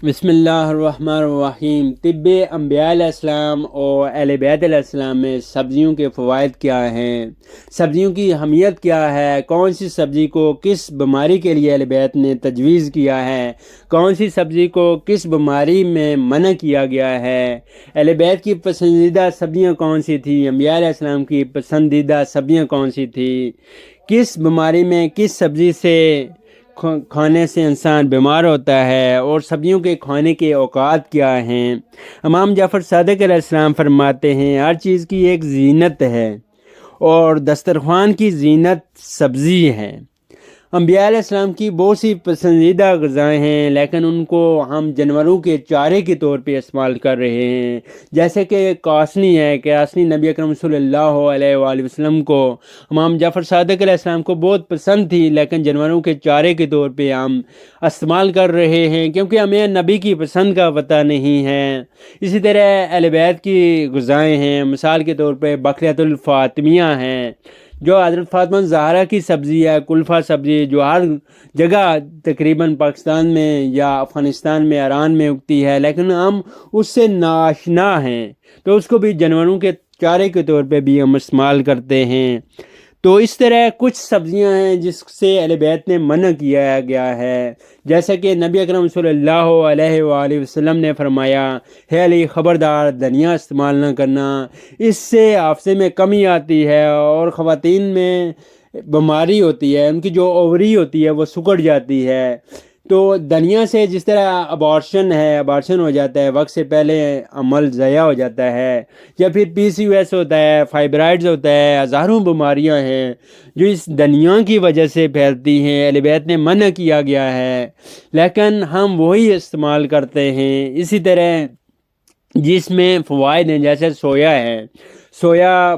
بسم اللہ الرحمن الرحیم۔ طب انبیاء علیہ السلام اور اہل بیت علیہ السلام میں سبزیوں کے فوائد کیا ہیں، سبزیوں کی اہمیت کیا ہے، کون سی سبزی کو کس بیماری کے لیے اہل بیت نے تجویز کیا ہے، کون سی سبزی کو کس بیماری میں منع کیا گیا ہے، اہل بیت کی پسندیدہ سبزیاں کون سی تھیں، انبیاء علیہ السلام کی پسندیدہ سبزیاں کون سی تھیں، کس بیماری میں کس سبزی سے کھانے سے انسان بیمار ہوتا ہے، اور سبزیوں کے کھانے کے اوقات کیا ہیں۔ امام جعفر صادق علیہ السلام فرماتے ہیں ہر چیز کی ایک زینت ہے اور دسترخوان کی زینت سبزی ہے۔ انبیاء علیہ السلام کی بہت سی پسندیدہ غذائیں ہیں، لیکن ان کو ہم جانوروں کے چارے کے طور پہ استعمال کر رہے ہیں، جیسے کہ کاسنی ہے۔ کاسنی نبی اکرم صلی اللہ علیہ وآلہ وسلم کو، امام جعفر صادق علیہ السلام کو بہت پسند تھی، لیکن جانوروں کے چارے کے طور پہ ہم استعمال کر رہے ہیں، کیونکہ ہمیں نبی کی پسند کا پتہ نہیں ہے۔ اسی طرح اہل بیت کی غذائیں ہیں، مثال کے طور پہ بقلیۃ الفاطمیہ ہیں، جو حضرت فاطمہ زہرا کی سبزی ہے، کلفہ سبزی، جو ہر جگہ تقریباً پاکستان میں یا افغانستان میں، ایران میں اگتی ہے، لیکن ہم اس سے ناآشنا ہیں، تو اس کو بھی جانوروں کے چارے کے طور پہ بھی ہم استعمال کرتے ہیں۔ تو اس طرح کچھ سبزیاں ہیں جس سے اہل بیت نے منع کیا گیا ہے، جیسا کہ نبی اکرم صلی اللہ علیہ وآلہ وسلم نے فرمایا، ہے علی خبردار دھنیا استعمال نہ کرنا، اس سے حافظے میں کمی آتی ہے اور خواتین میں بیماری ہوتی ہے، ان کی جو اووری ہوتی ہے وہ سکڑ جاتی ہے۔ تو دھنیا سے جس طرح ابارشن ہو جاتا ہے، وقت سے پہلے عمل ضائع ہو جاتا ہے، یا پھر PCOS ہوتا ہے، فائبرائڈز ہوتا ہے، ہزاروں بیماریاں ہیں جو اس دھنیا کی وجہ سے پھیلتی ہیں، اہل بیت نے منع کیا گیا ہے، لیکن ہم وہی استعمال کرتے ہیں۔ اسی طرح جس میں فوائد ہیں، جیسے سویا ہے، سویا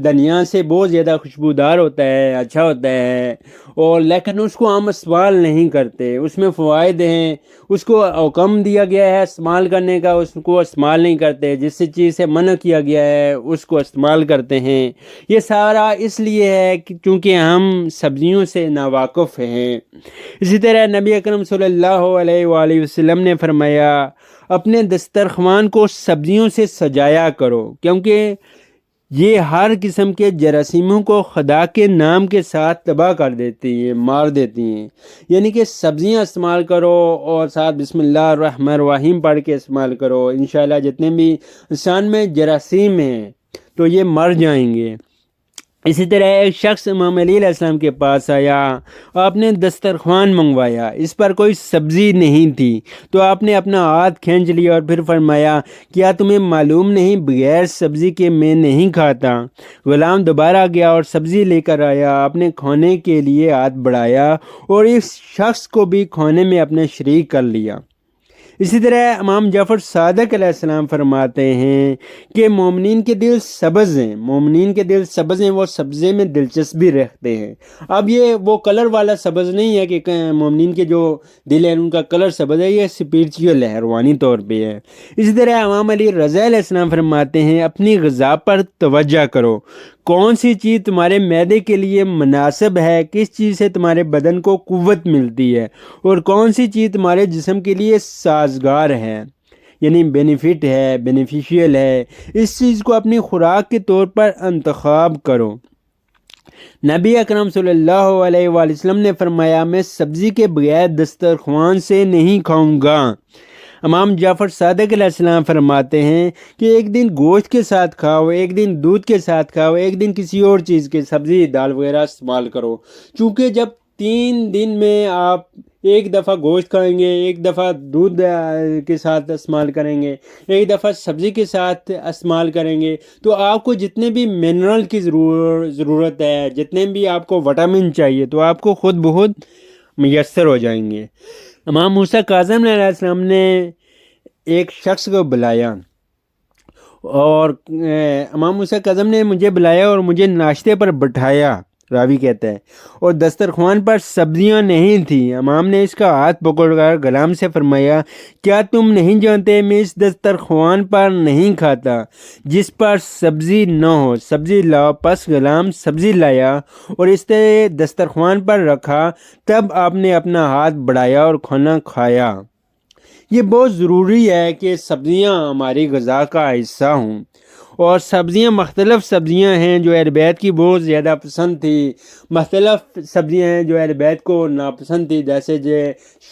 دھنیا سے بہت زیادہ خوشبودار ہوتا ہے، اچھا ہوتا ہے، اور لیکن اس کو ہم استعمال نہیں کرتے۔ اس میں فوائد ہیں، اس کو حکم دیا گیا ہے استعمال کرنے کا، اس کو استعمال نہیں کرتے، جس چیز سے منع کیا گیا ہے اس کو استعمال کرتے ہیں۔ یہ سارا اس لیے ہے کہ چونکہ ہم سبزیوں سے ناواقف ہیں۔ اسی طرح نبی اکرم صلی اللہ علیہ وآلہ وسلم نے فرمایا، اپنے دسترخوان کو سبزیوں سے سجایا کرو، کیونکہ یہ ہر قسم کے جراثیموں کو خدا کے نام کے ساتھ تباہ کر دیتی ہیں، مار دیتی ہیں۔ یعنی کہ سبزیاں استعمال کرو اور ساتھ بسم اللہ الرحمن الرحیم پڑھ کے استعمال کرو، انشاءاللہ جتنے بھی انسان میں جراثیم ہیں تو یہ مر جائیں گے۔ اسی طرح ایک شخص امام علی علیہ السلام کے پاس آیا، آپ نے دسترخوان منگوایا، اس پر کوئی سبزی نہیں تھی، تو آپ نے اپنا ہاتھ کھینچ لیا اور پھر فرمایا، کیا تمہیں معلوم نہیں بغیر سبزی کے میں نہیں کھاتا؟ غلام دوبارہ گیا اور سبزی لے کر آیا، آپ نے کھانے کے لیے ہاتھ بڑھایا اور اس شخص کو بھی کھانے میں اپنے شریک کر لیا۔ اسی طرح امام جعفر صادق علیہ السلام فرماتے ہیں کہ مومنین کے دل سبز ہیں، مومنین کے دل سبز ہیں، وہ سبزے میں دلچسپی رکھتے ہیں۔ اب یہ وہ کلر والا سبز نہیں ہے کہ مومنین کے جو دل ہیں ان کا کلر سبز ہے، یہ اسپریچول ہے، روحانی طور پہ ہے۔ اسی طرح امام علی رضا علیہ السلام فرماتے ہیں، اپنی غذا پر توجہ کرو، کون سی چیز تمہارے معدے کے لیے مناسب ہے، کس چیز سے تمہارے بدن کو قوت ملتی ہے، اور کون سی چیز تمہارے جسم کے لیے سازگار ہے، یعنی بینیفٹ ہے، بینیفیشیل ہے، اس چیز کو اپنی خوراک کے طور پر انتخاب کرو۔ نبی اکرم صلی اللہ علیہ وآلہ وسلم نے فرمایا، میں سبزی کے بغیر دسترخوان سے نہیں کھاؤں گا۔ امام جعفر صادق علیہ السلام فرماتے ہیں کہ ایک دن گوشت کے ساتھ کھاؤ، ایک دن دودھ کے ساتھ کھاؤ، ایک دن کسی اور چیز کے سبزی دال وغیرہ استعمال کرو، چونکہ جب 3 دن میں آپ ایک دفعہ گوشت کھائیں گے، ایک دفعہ دودھ کے ساتھ استعمال کریں گے، ایک دفعہ سبزی کے ساتھ استعمال کریں گے، تو آپ کو جتنے بھی منرل کی ضرورت ہے، جتنے بھی آپ کو وٹامن چاہیے، تو آپ کو خود بخود میسر ہو جائیں گے۔ امام موسیٰ کاظم علیہ السلام نے ایک شخص کو بلایا، اور امام موسیٰ کاظم نے مجھے بلایا اور مجھے ناشتے پر بٹھایا، راوی کہتا ہے، اور دسترخوان پر سبزیاں نہیں تھیں۔ امام نے اس کا ہاتھ پکڑ کر غلام سے فرمایا، کیا تم نہیں جانتے میں اس دسترخوان پر نہیں کھاتا جس پر سبزی نہ ہو، سبزی لاؤ۔ پس غلام سبزی لایا اور اس طرح دسترخوان پر رکھا، تب آپ نے اپنا ہاتھ بڑھایا اور کھانا کھایا۔ یہ بہت ضروری ہے کہ سبزیاں ہماری غذا کا حصہ ہوں، اور سبزیاں مختلف سبزیاں ہیں جو اہل بیت کی بہت زیادہ پسند تھی، مختلف سبزیاں ہیں جو اہل بیت کو ناپسند تھی، جیسے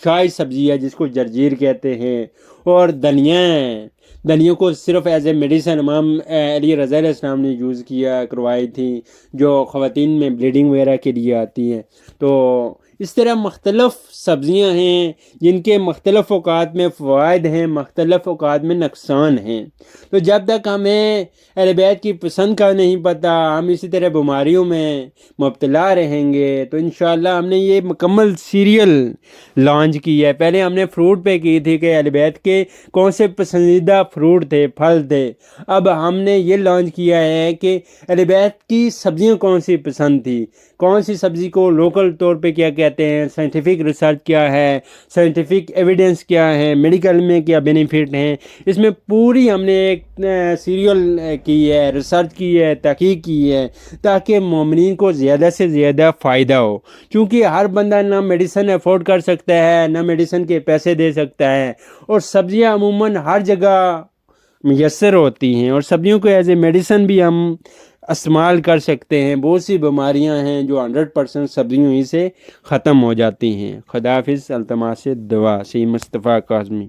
شاہی سبزی ہے جس کو جرجیر کہتے ہیں، اور دھنیا ہے، دھنیا کو صرف ایز اے میڈیسن امام علی رضا علیہ السلام نے یوز کروائی تھی، جو خواتین میں بلیڈنگ وغیرہ کے لیے آتی ہیں۔ تو اس طرح مختلف سبزیاں ہیں جن کے مختلف اوقات میں فوائد ہیں، مختلف اوقات میں نقصان ہیں۔ تو جب تک ہمیں اہل بیت کی پسند کا نہیں پتہ، ہم اسی طرح بیماریوں میں مبتلا رہیں گے۔ تو انشاءاللہ ہم نے یہ مکمل سیریل لانچ کی ہے۔ پہلے ہم نے فروٹ پہ کی تھی کہ اہل بیت کے کون سے پسندیدہ فروٹ تھے، پھل تھے۔ اب ہم نے یہ لانچ کیا ہے کہ اہل بیت کی سبزیاں کون سی پسند تھی، کون سی سبزی کو لوکل طور پہ کیا کہتے ہیں، سائنٹیفک ریسرچ کیا ہے، سائنٹیفک ایویڈنس کیا ہے، میڈیکل میں کیا بینیفٹ ہیں۔ اس میں پوری ہم نے ایک سیریل کی ہے، ریسرچ کی ہے، تحقیق کی ہے، تاکہ مومنین کو زیادہ سے زیادہ فائدہ ہو، کیونکہ ہر بندہ نہ میڈیسن افورڈ کر سکتا ہے، نہ میڈیسن کے پیسے دے سکتا ہے، اور سبزیاں عموماً ہر جگہ میسر ہوتی ہیں، اور سبزیوں کو ایز اے میڈیسن بھی ہم استعمال کر سکتے ہیں۔ بہت سی بیماریاں ہیں جو 100% سبزیوں ہی سے ختم ہو جاتی ہیں۔ خدا حافظ، التماس دعا، سی مصطفیٰ کاظمی۔